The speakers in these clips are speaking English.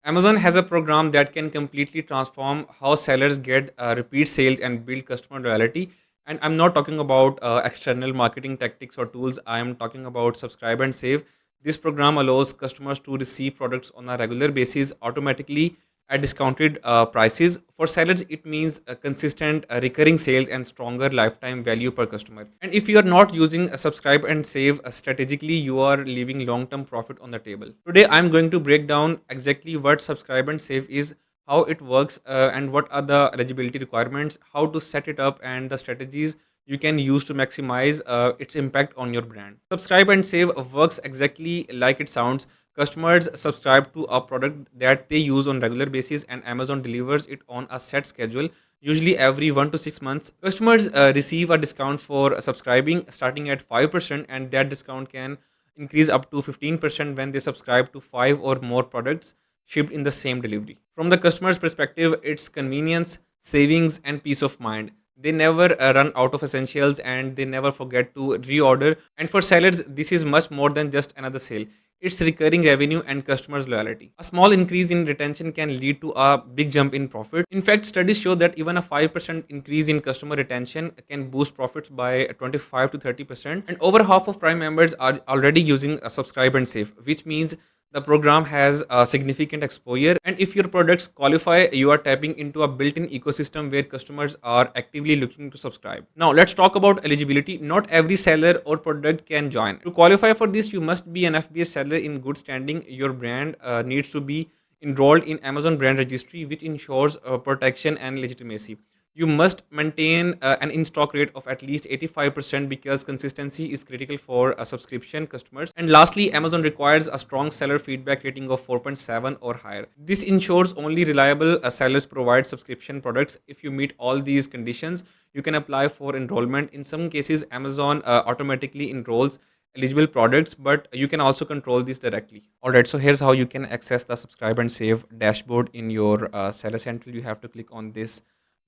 Amazon has a program that can completely transform how sellers get repeat sales and build customer loyalty. And I'm not talking about external marketing tactics or tools. I am talking about subscribe and save. This program allows customers to receive products on a regular basis automatically at discounted prices. For sellers, it means consistent recurring sales and stronger lifetime value per customer. And if you are not using a subscribe and save strategically, you are leaving long term profit on the table. Today, I'm going to break down exactly what subscribe and save is, how it works, and what are the eligibility requirements, how to set it up, and the strategies you can use to maximize its impact on your brand. Subscribe and save works exactly like it sounds. Customers subscribe to a product that they use on regular basis, and Amazon delivers it on a set schedule, usually every 1 to 6 months. Customers receive a discount for subscribing starting at 5%, and that discount can increase up to 15% when they subscribe to 5 or more products shipped in the same delivery. From the customer's perspective, it's convenience, savings, and peace of mind. They never run out of essentials, and they never forget to reorder. And for sellers, this is much more than just another sale. It's recurring revenue and customers' loyalty. A small increase in retention can lead to a big jump in profit. In fact, studies show that even a 5% increase in customer retention can boost profits by 25 to 30%. And over half of Prime members are already using a subscribe and save, which means the program has a significant exposure. And if your products qualify, you are tapping into a built-in ecosystem where customers are actively looking to subscribe. Now let's talk about eligibility. Not every seller or product can join. To qualify for this, you must be an FBA seller in good standing. Your brand needs to be enrolled in Amazon brand registry, which ensures protection and legitimacy. You must maintain an in-stock rate of at least 85% because consistency is critical for subscription customers. And lastly, Amazon requires a strong seller feedback rating of 4.7 or higher. This ensures only reliable sellers provide subscription products. If you meet all these conditions, you can apply for enrollment. In some cases, Amazon automatically enrolls eligible products, but you can also control this directly. All right, so here's how you can access the subscribe and save dashboard in your seller central. You have to click on this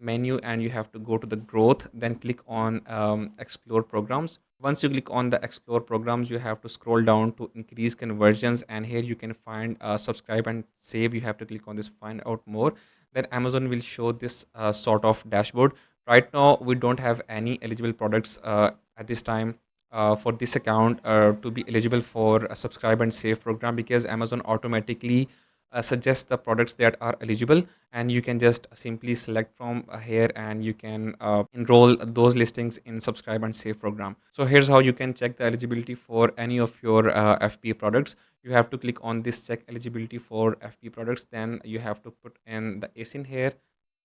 menu and you have to go to the growth, then click on explore programs. Once you click on the explore programs, you have to scroll down to increase conversions, and here you can find subscribe and save. You have to click on this find out more. Then Amazon will show this sort of dashboard. Right now we don't have any eligible products at this time for this account to be eligible for a subscribe and save program, because Amazon automatically suggest the products that are eligible, and you can just simply select from here and you can enroll those listings in subscribe and save program. So here's how you can check the eligibility for any of your FBA products. You have to click on this check eligibility for FBA products, then you have to put in the ASIN here,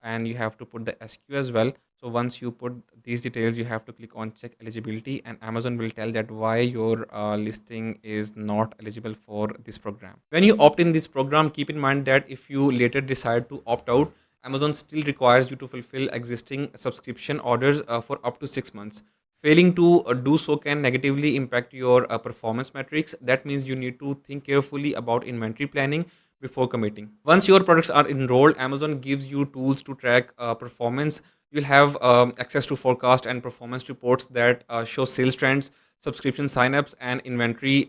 and you have to put the SQ as well. So once you put these details, you have to click on check eligibility, and Amazon will tell that why your listing is not eligible for this program. When you opt in this program, keep in mind that if you later decide to opt out, Amazon still requires you to fulfill existing subscription orders for up to 6 months. Failing to do so can negatively impact your performance metrics. That means you need to think carefully about inventory planning before committing. Once your products are enrolled, Amazon gives you tools to track performance. You'll have access to forecast and performance reports that show sales trends, subscription signups, and inventory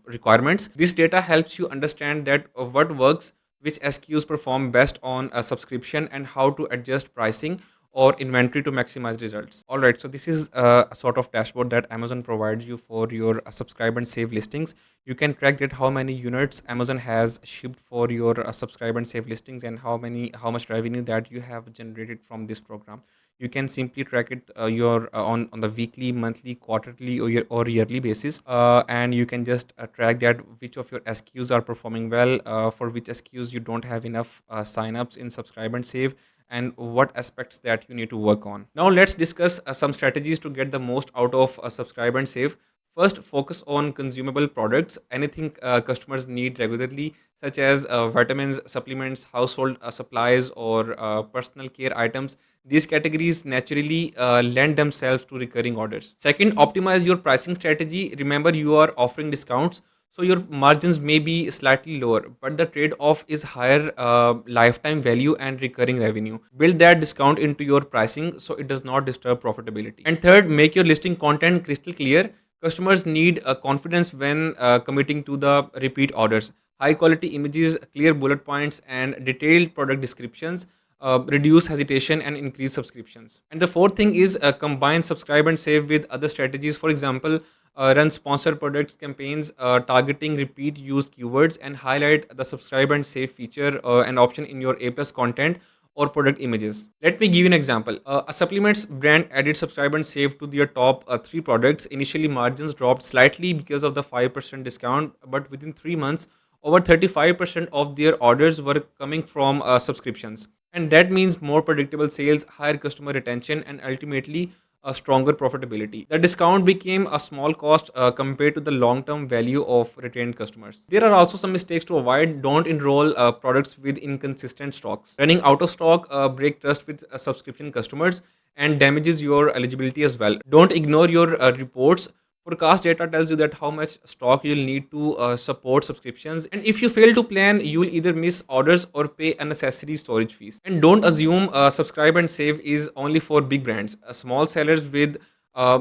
requirements. This data helps you understand that what works, which SKUs perform best on a subscription, and how to adjust pricing or inventory to maximize results. All right, so this is a sort of dashboard that Amazon provides you for your subscribe and save listings. You can track that how many units Amazon has shipped for your subscribe and save listings, and how much revenue that you have generated from this program. You can simply track it your on the weekly, monthly, quarterly, or yearly basis, and you can just track that which of your SKUs are performing well, for which SKUs you don't have enough signups in subscribe and save, and what aspects that you need to work on. Now let's discuss some strategies to get the most out of subscribe and save. First, focus on consumable products, anything customers need regularly, such as vitamins, supplements, household supplies, or personal care items. These categories naturally lend themselves to recurring orders. Second, optimize your pricing strategy. Remember, you are offering discounts, so your margins may be slightly lower, but the trade-off is higher lifetime value and recurring revenue. Build that discount into your pricing so it does not disturb profitability. And third, make your listing content crystal clear. Customers need confidence when committing to the repeat orders. High quality images, clear bullet points, and detailed product descriptions reduce hesitation and increase subscriptions. And the fourth thing is combine subscribe and save with other strategies. For example, run sponsored products campaigns targeting repeat use keywords, and highlight the subscribe and save feature and option in your A plus content or product images. Let me give you an example. A supplements brand added subscribe and save to their top three products. Initially, margins dropped slightly because of the 5% discount, but within 3 months, over 35% of their orders were coming from subscriptions. And that means more predictable sales, higher customer retention, and ultimately a stronger profitability. The discount became a small cost compared to the long term value of retained customers. There are also some mistakes to avoid. Don't enroll products with inconsistent stocks. Running out of stock break trust with subscription customers and damages your eligibility as well. Don't ignore your reports. Forecast data tells you that how much stock you'll need to support subscriptions, and if you fail to plan, you'll either miss orders or pay unnecessary storage fees. And don't assume subscribe and save is only for big brands. Small sellers with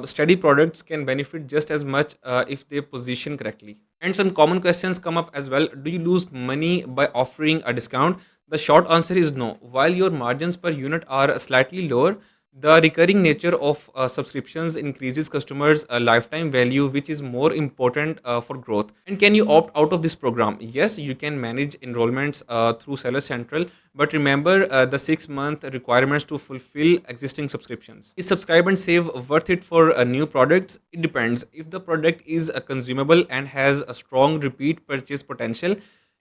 steady products can benefit just as much if they position correctly. And some common questions come up as well. Do you lose money by offering a discount? The short answer is no. While your margins per unit are slightly lower, the recurring nature of subscriptions increases customers' lifetime value, which is more important for growth. And can you opt out of this program? Yes, you can manage enrollments through Seller Central, but remember the 6 month requirements to fulfill existing subscriptions. Is subscribe and save worth it for new products? It depends. If the product is consumable and has a strong repeat purchase potential,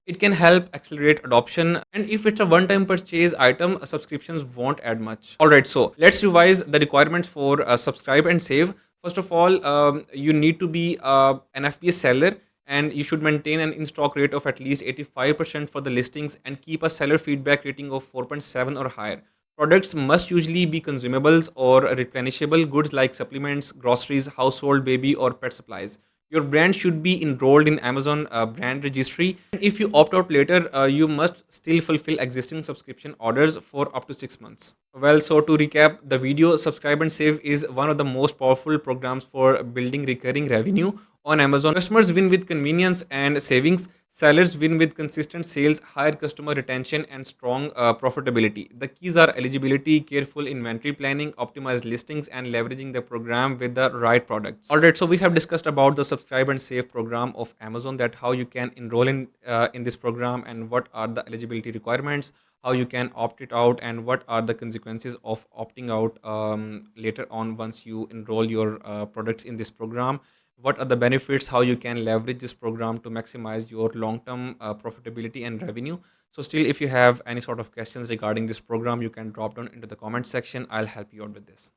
it can help accelerate adoption. And if it's a one time purchase item, subscriptions won't add much. All right, so let's revise the requirements for subscribe and save. First of all, you need to be an FBA seller, and you should maintain an in stock rate of at least 85% for the listings and keep a seller feedback rating of 4.7 or higher. Products must usually be consumables or replenishable goods like supplements, groceries, household, baby, or pet supplies. Your brand should be enrolled in Amazon brand registry. And if you opt out later, you must still fulfill existing subscription orders for up to 6 months. Well, so to recap the video, subscribe and save is one of the most powerful programs for building recurring revenue on Amazon. Customers win with convenience and savings. Sellers win with consistent sales, higher customer retention, and strong profitability. The keys are eligibility, careful inventory planning, optimized listings, and leveraging the program with the right products. All right, so we have discussed about the subscribe and save program of Amazon, that how you can enroll in this program and what are the eligibility requirements, how you can opt it out, and what are the consequences of opting out later on once you enroll your products in this program. What are the benefits, how you can leverage this program to maximize your long term profitability and revenue. So still, if you have any sort of questions regarding this program, you can drop down into the comment section. I'll help you out with this.